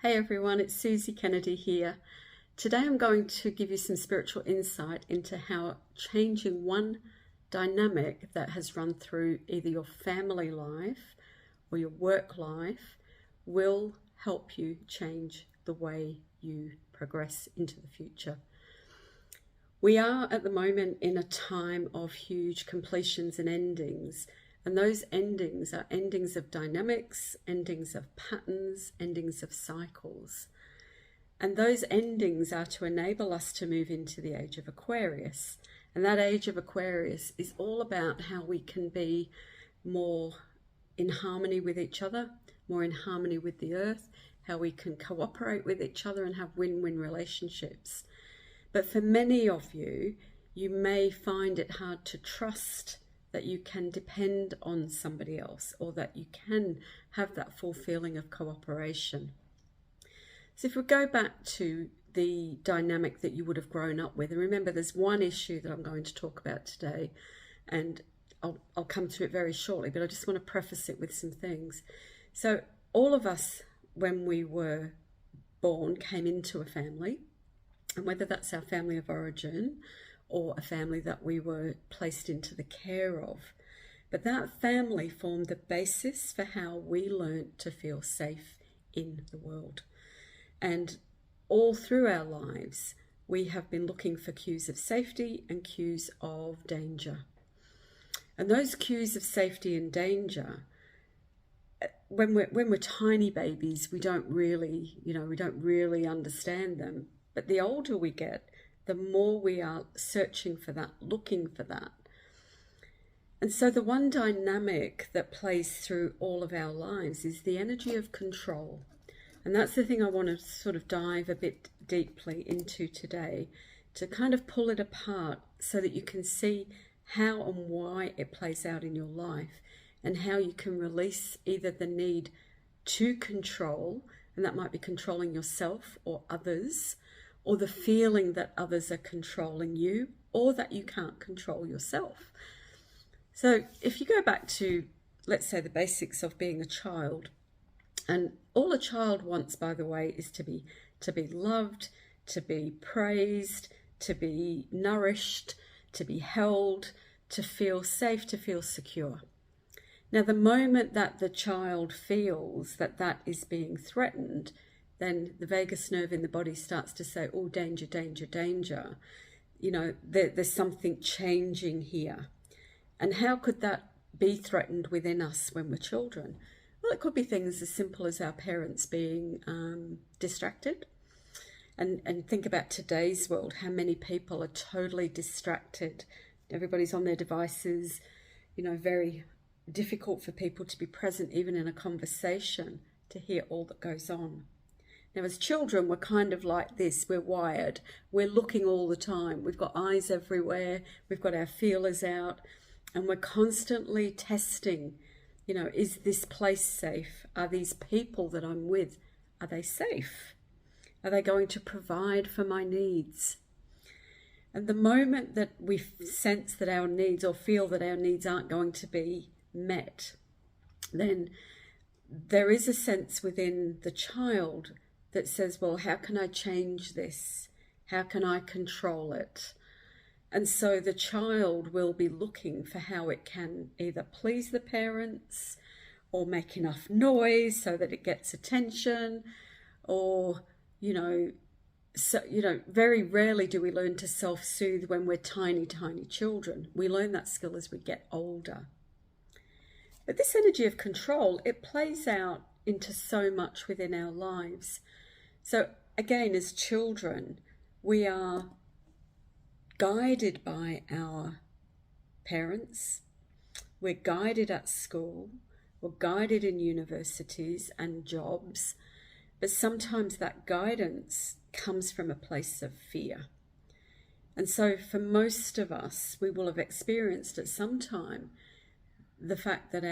Hey everyone, it's Susie Kennedy here. Today I'm going to give you some spiritual insight into how changing one dynamic that has run through either your family life or your work life will help you change the way you progress into the future. We are at the moment in a time of huge completions and endings. And those endings are endings of dynamics, endings of patterns, endings of cycles. And those endings are to enable us to move into the age of Aquarius. And that age of Aquarius is all about how we can be more in harmony with each other, more in harmony with the earth, how we can cooperate with each other and have win-win relationships. But for many of you, you may find it hard to trust that you can depend on somebody else, or that you can have that full feeling of cooperation. So if we go back to the dynamic that you would have grown up with, and remember there's one issue that I'm going to talk about today, and I'll come to it very shortly, but I just want to preface it with some things. So all of us, when we were born, came into a family, and whether that's our family of origin or a family that we were placed into the care of. But that family formed the basis for how we learnt to feel safe in the world. And all through our lives, we have been looking for cues of safety and cues of danger. And those cues of safety and danger, when we're tiny babies, we don't really understand them. But the older we get, the more we are searching for that, looking for that. And so the one dynamic that plays through all of our lives is the energy of control. And that's the thing I want to sort of dive a bit deeply into today, to kind of pull it apart so that you can see how and why it plays out in your life, and how you can release either the need to control, and that might be controlling yourself or others, or the feeling that others are controlling you, or that you can't control yourself. So if you go back to, let's say, the basics of being a child, and all a child wants, by the way, is to be loved, to be praised, to be nourished, to be held, to feel safe, to feel secure. Now, the moment that the child feels that that is being threatened, then the vagus nerve in the body starts to say, oh, danger, danger, danger. There's something changing here. And how could that be threatened within us when we're children? Well, it could be things as simple as our parents being distracted. And think about today's world, how many people are totally distracted. Everybody's on their devices, very difficult for people to be present even in a conversation, to hear all that goes on. Now, as children, we're kind of like this. We're wired. We're looking all the time. We've got eyes everywhere. We've got our feelers out. And we're constantly testing, is this place safe? Are these people that I'm with, are they safe? Are they going to provide for my needs? And the moment that we sense that our needs, or feel that our needs aren't going to be met, then there is a sense within the child that says, well, how can I change this? How can I control it? And so the child will be looking for how it can either please the parents, or make enough noise so that it gets attention, or, very rarely do we learn to self-soothe when we're tiny, tiny children. We learn that skill as we get older. But this energy of control, it plays out into so much within our lives. So again, as children, we are guided by our parents, we're guided at school, we're guided in universities and jobs, but sometimes that guidance comes from a place of fear. And so for most of us, we will have experienced at some time the fact that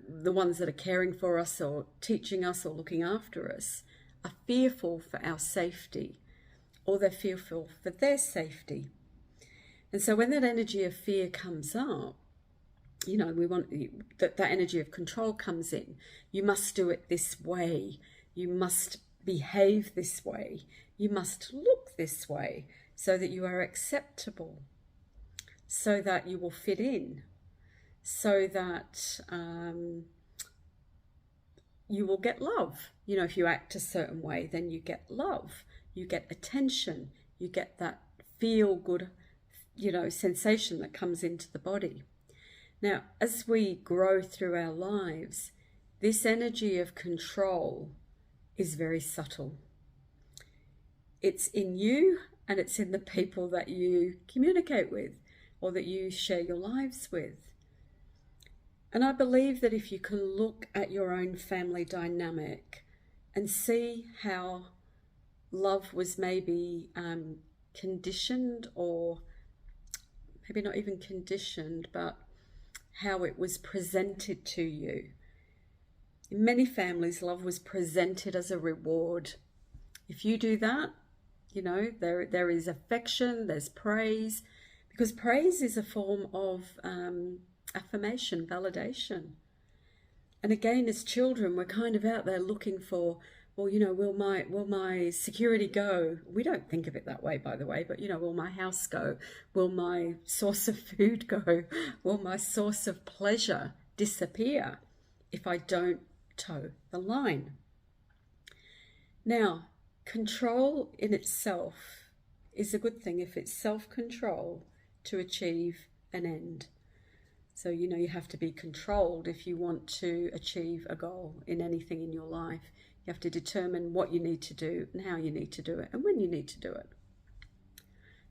the ones that are caring for us or teaching us or looking after us are fearful for our safety, or they're fearful for their safety. And so when that energy of fear comes up, we want that energy of control comes in. You must do it this way. You must behave this way. You must look this way so that you are acceptable, so that you will fit in, so that you will get love. You know, if you act a certain way, then you get love, you get attention, you get that feel good, you know, sensation that comes into the body. Now, as we grow through our lives, this energy of control is very subtle. It's in you and it's in the people that you communicate with or that you share your lives with. And I believe that if you can look at your own family dynamic and see how love was maybe conditioned, or maybe not even conditioned, but how it was presented to you. In many families, love was presented as a reward. If you do that, you know, there is affection, there's praise, because praise is a form of affirmation, validation. And again, as children, we're kind of out there looking for, well, you know, will my security go? We don't think of it that way, by the way, but, you know, will my house go? Will my source of food go? Will my source of pleasure disappear if I don't toe the line? Now, control in itself is a good thing if it's self-control to achieve an end. So, you know, you have to be controlled if you want to achieve a goal in anything in your life. You have to determine what you need to do and how you need to do it and when you need to do it.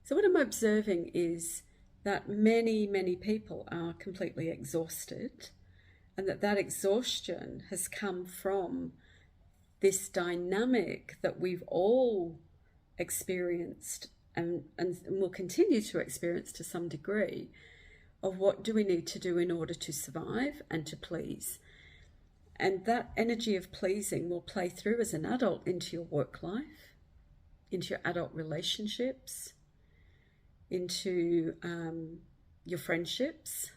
So what I'm observing is that many, many people are completely exhausted, and that exhaustion has come from this dynamic that we've all experienced and will continue to experience to some degree, of what do we need to do in order to survive and to please. And that energy of pleasing will play through as an adult into your work life, into your adult relationships, into your friendships.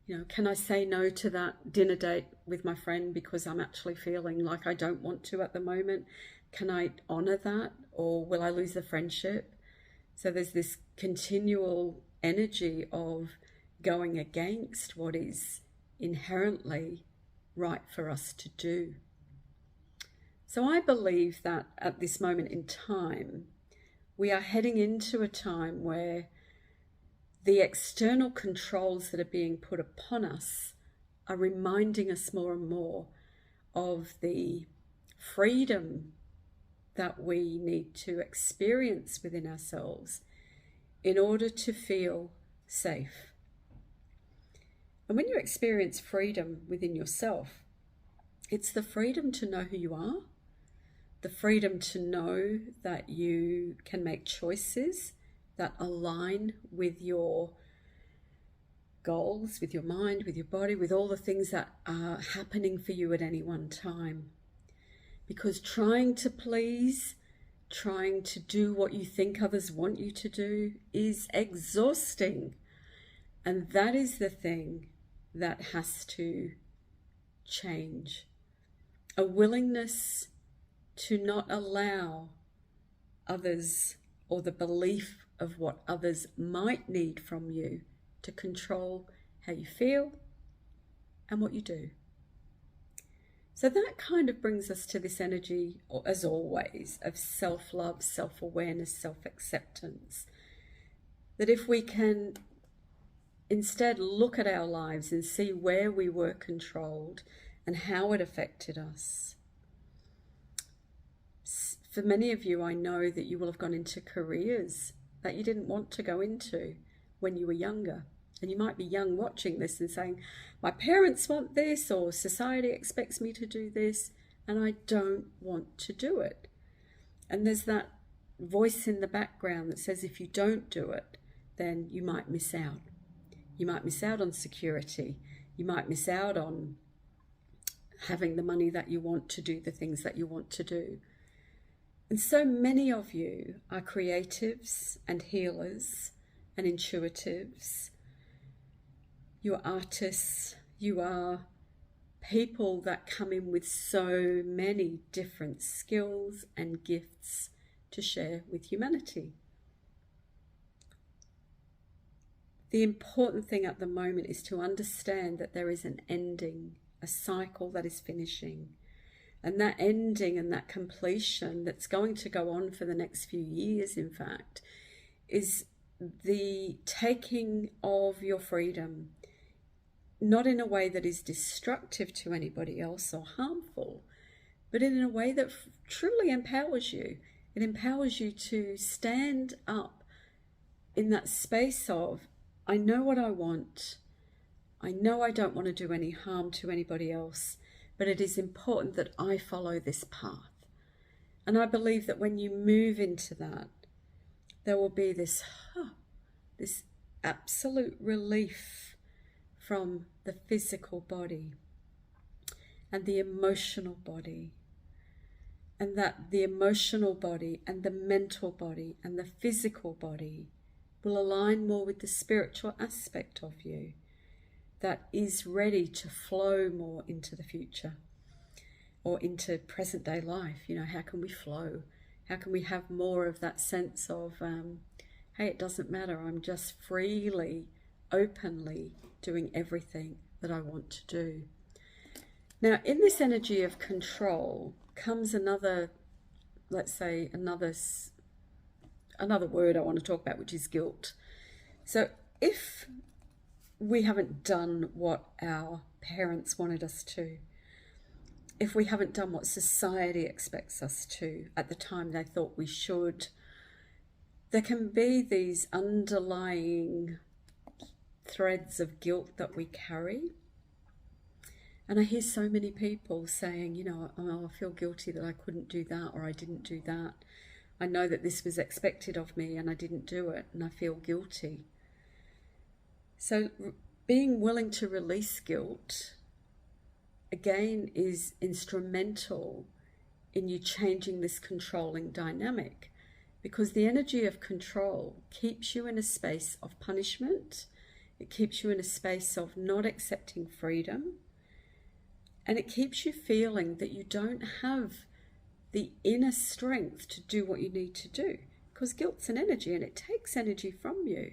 You know, can I say no to that dinner date with my friend because I'm actually feeling like I don't want to at the moment? Can I honor that, or will I lose the friendship? So there's this continual energy of going against what is inherently right for us to do. So I believe that at this moment in time, we are heading into a time where the external controls that are being put upon us are reminding us more and more of the freedom that we need to experience within ourselves in order to feel safe. And when you experience freedom within yourself, it's the freedom to know who you are, the freedom to know that you can make choices that align with your goals, with your mind, with your body, with all the things that are happening for you at any one time. Because trying to please, trying to do what you think others want you to do is exhausting. And that is the thing that has to change. A willingness to not allow others, or the belief of what others might need from you, to control how you feel and what you do. So that kind of brings us to this energy, as always, of self-love, self-awareness, self-acceptance. That if we can instead look at our lives and see where we were controlled and how it affected us. For many of you, I know that you will have gone into careers that you didn't want to go into when you were younger. And you might be young watching this and saying, my parents want this, or society expects me to do this, and I don't want to do it. And there's that voice in the background that says, if you don't do it, then you might miss out. You might miss out on security. You might miss out on having the money that you want to do the things that you want to do. And so many of you are creatives and healers and intuitives. You are artists. You are people that come in with so many different skills and gifts to share with humanity. The important thing at the moment is to understand that there is an ending, a cycle that is finishing. And that ending and that completion that's going to go on for the next few years, in fact, is the taking of your freedom, not in a way that is destructive to anybody else or harmful, but in a way that truly empowers you. It empowers you to stand up in that space of, I know what I want. I know I don't want to do any harm to anybody else, but it is important that I follow this path. And I believe that when you move into that, there will be this absolute relief from the physical body and the emotional body, and that the emotional body and the mental body and the physical body will align more with the spiritual aspect of you that is ready to flow more into the future or into present day life. You know, how can we flow? How can we have more of that sense of, hey, it doesn't matter. I'm just freely, openly doing everything that I want to do. Now, in this energy of control comes another, let's say, another word I want to talk about, which is guilt. So if we haven't done what our parents wanted us to, if we haven't done what society expects us to at the time they thought we should, there can be these underlying threads of guilt that we carry. And I hear so many people saying, you know, oh, I feel guilty that I couldn't do that, or I didn't do that. I know that this was expected of me and I didn't do it, and I feel guilty. So being willing to release guilt, again, is instrumental in you changing this controlling dynamic, because the energy of control keeps you in a space of punishment. It keeps you in a space of not accepting freedom, and it keeps you feeling that you don't have the inner strength to do what you need to do, because guilt's an energy and it takes energy from you.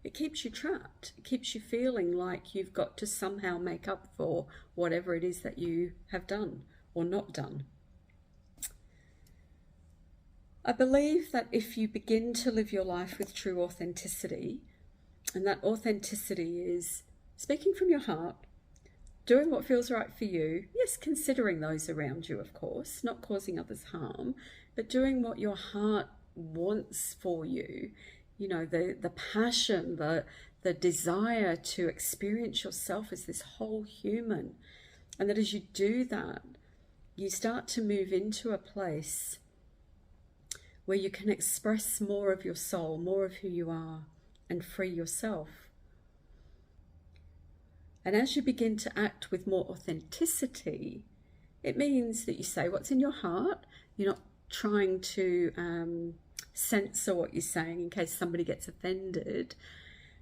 It keeps you trapped. It keeps you feeling like you've got to somehow make up for whatever it is that you have done or not done. I believe that if you begin to live your life with true authenticity, and that authenticity is speaking from your heart, doing what feels right for you, yes, considering those around you, of course, not causing others harm, but doing what your heart wants for you, you know, the passion, the desire to experience yourself as this whole human. And that as you do that, you start to move into a place where you can express more of your soul, more of who you are, and free yourself. And as you begin to act with more authenticity, it means that you say what's in your heart. You're not trying to censor what you're saying in case somebody gets offended,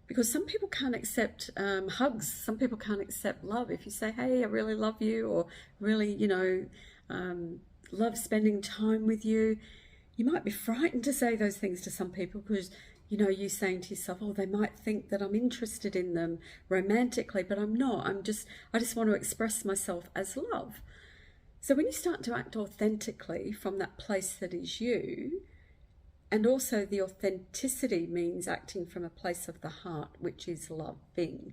because some people can't accept hugs. Some people can't accept love. If you say, hey, I really love you, or really, you know, love spending time with you, you might be frightened to say those things to some people, because you know, you saying to yourself, oh, they might think that I'm interested in them romantically, but I'm not. I just want to express myself as love. So when you start to act authentically from that place that is you, and also the authenticity means acting from a place of the heart, which is loving.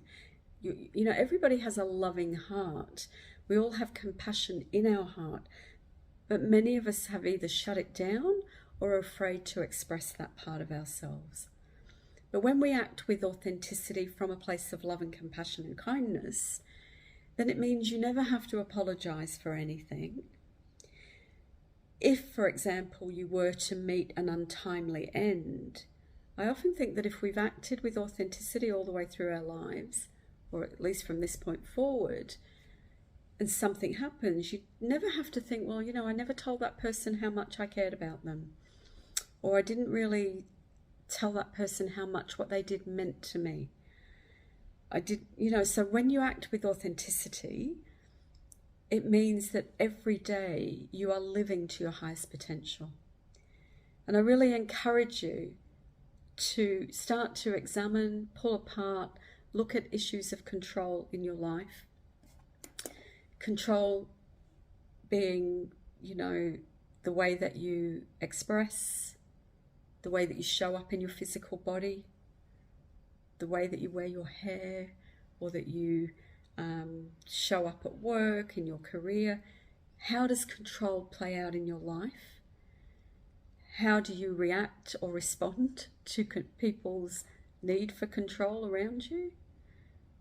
You know, everybody has a loving heart. We all have compassion in our heart, but many of us have either shut it down or are afraid to express that part of ourselves. But when we act with authenticity from a place of love and compassion and kindness, then it means you never have to apologize for anything. If, for example, you were to meet an untimely end, I often think that if we've acted with authenticity all the way through our lives, or at least from this point forward, and something happens, you never have to think, well, you know, I never told that person how much I cared about them, or I didn't really tell that person how much what they did meant to me. I did, you know, so when you act with authenticity, It means that every day you are living to your highest potential. And I really encourage you to start to examine, pull apart, look at issues of control in your life. Control being, the way that you express, the way that you show up in your physical body, the way that you wear your hair, or that you show up at work, in your career. How does control play out in your life? How do you react or respond to people's need for control around you?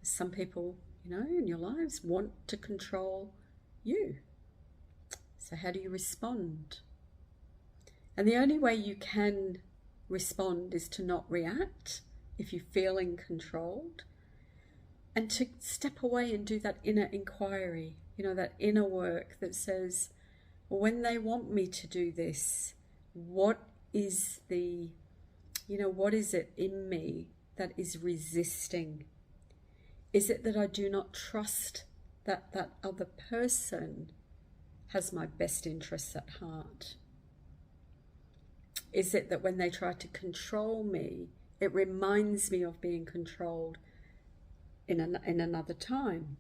Some people, in your lives want to control you. So how do you respond? And the only way you can respond is to not react if you're feeling controlled, and to step away and do that inner inquiry, that inner work that says, well, when they want me to do this, what is what is it in me that is resisting? Is it that I do not trust that that other person has my best interests at heart? Is it that when they try to control me, it reminds me of being controlled in another time?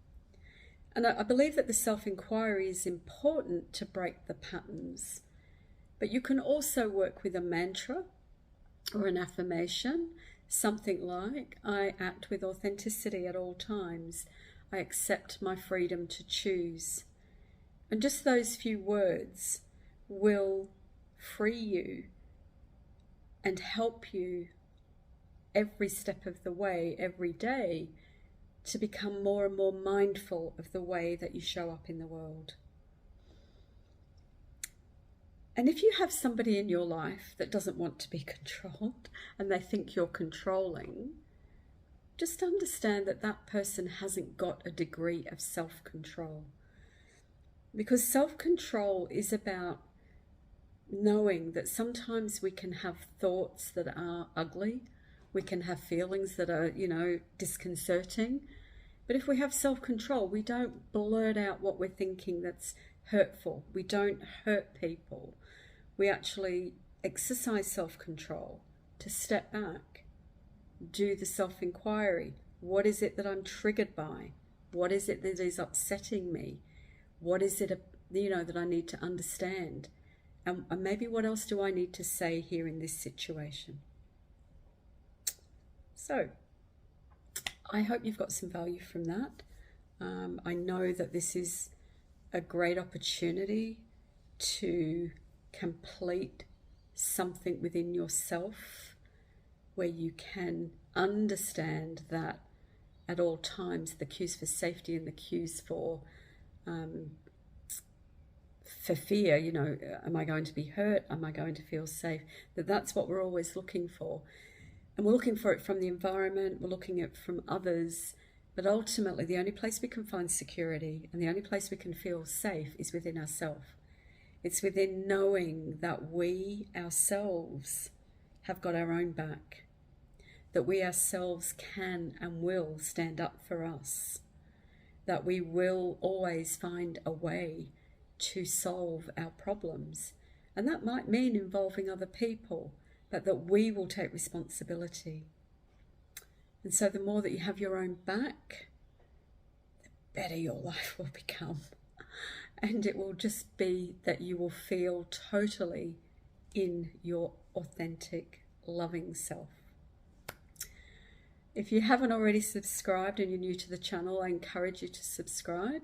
And I believe that the self-inquiry is important to break the patterns. But you can also work with a mantra or an affirmation, something like, I act with authenticity at all times. I accept my freedom to choose. And just those few words will free you and help you every step of the way, every day, to become more and more mindful of the way that you show up in the world. And if you have somebody in your life that doesn't want to be controlled and they think you're controlling, just understand that that person hasn't got a degree of self-control. Because self-control is about knowing that sometimes we can have thoughts that are ugly, we can have feelings that are, disconcerting. But if we have self-control, we don't blurt out what we're thinking that's hurtful. We don't hurt people. We actually exercise self-control to step back, do the self-inquiry. What is it that I'm triggered by? What is it that is upsetting me? What is it, that I need to understand? And maybe what else do I need to say here in this situation? So, I hope you've got some value from that. I know that this is a great opportunity to complete something within yourself where you can understand that at all times the cues for safety and the cues for fear, am I going to be hurt? Am I going to feel safe? That's what we're always looking for. And we're looking for it from the environment, we're looking at it from others, but ultimately the only place we can find security and the only place we can feel safe is within ourselves. It's within knowing that we ourselves have got our own back, that we ourselves can and will stand up for us, that we will always find a way to solve our problems. And that might mean involving other people, but that we will take responsibility. And so the more that you have your own back, the better your life will become. And it will just be that you will feel totally in your authentic, loving self. If you haven't already subscribed and you're new to the channel, I encourage you to subscribe.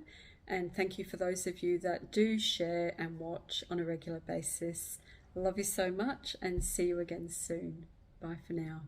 And thank you for those of you that do share and watch on a regular basis. Love you so much and see you again soon. Bye for now.